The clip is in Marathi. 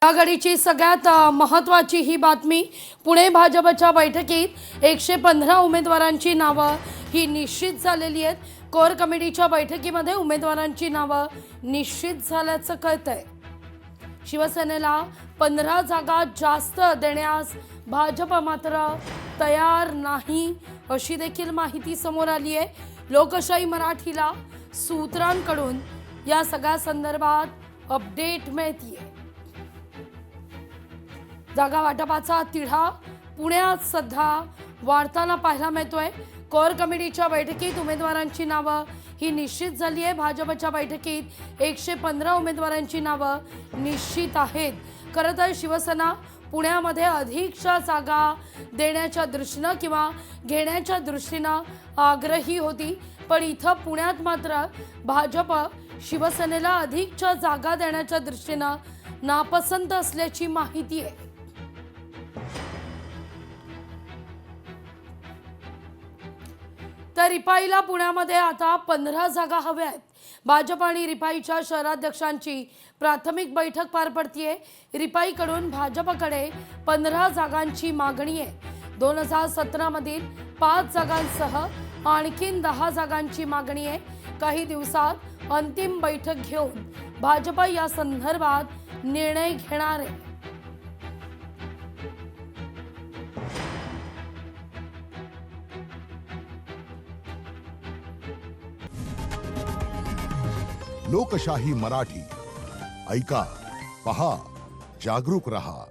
या घडीची सगळ्यात महत्त्वाची ही बातमी। पुणे भाजपच्या बैठकीत 115 उमेदवारांची नावं ही निश्चित झालेली आहेत। कोर कमिटीच्या बैठकीमध्ये उमेदवारांची नावं निश्चित झाल्याचं कळतंय। शिवसेनेला 15 जागा जास्त देण्यास भाजप मात्र तयार नाही अशी देखील माहिती समोर आली आहे। लोकशाही मराठीला सूत्रांकडून या सगळ्या संदर्भात अपडेट मिळतेय। जागा वाटपाचा तिढा पुण्यात सध्या वाढताना पाहायला मिळतोय। कोर कमिटीच्या बैठकीत उमेदवारांची नावं ही निश्चित झाली आहे। भाजपच्या बैठकीत 115 उमेदवारांची नावं निश्चित आहेत। खरं तर शिवसेना पुण्यामध्ये अधिकच्या जागा देण्याच्या दृष्टीनं किंवा घेण्याच्या दृष्टीनं आग्रही होती, पण इथं पुण्यात मात्र भाजप शिवसेनेला अधिकच्या जागा देण्याच्या दृष्टीनं नापसंत असल्याची माहिती आहे। तर रिपाईला पुण्यामध्ये आता 15 जागा हव्या आहेत। भाजप आणि रिपाईच्या शहराध्यक्षांची प्राथमिक बैठक पार पडतीये। रिपाईकडून भाजपकडे 15 जागांची मागणी आहे। 2017 मधील 5 जागांसह आणखीन 10 जागांची मागणी आहे। काही दिवसात अंतिम बैठक घेऊन भाजप या संदर्भात निर्णय घेणार आहे। लोकशाही मराठी ऐका, पहा, जागरूक रहा।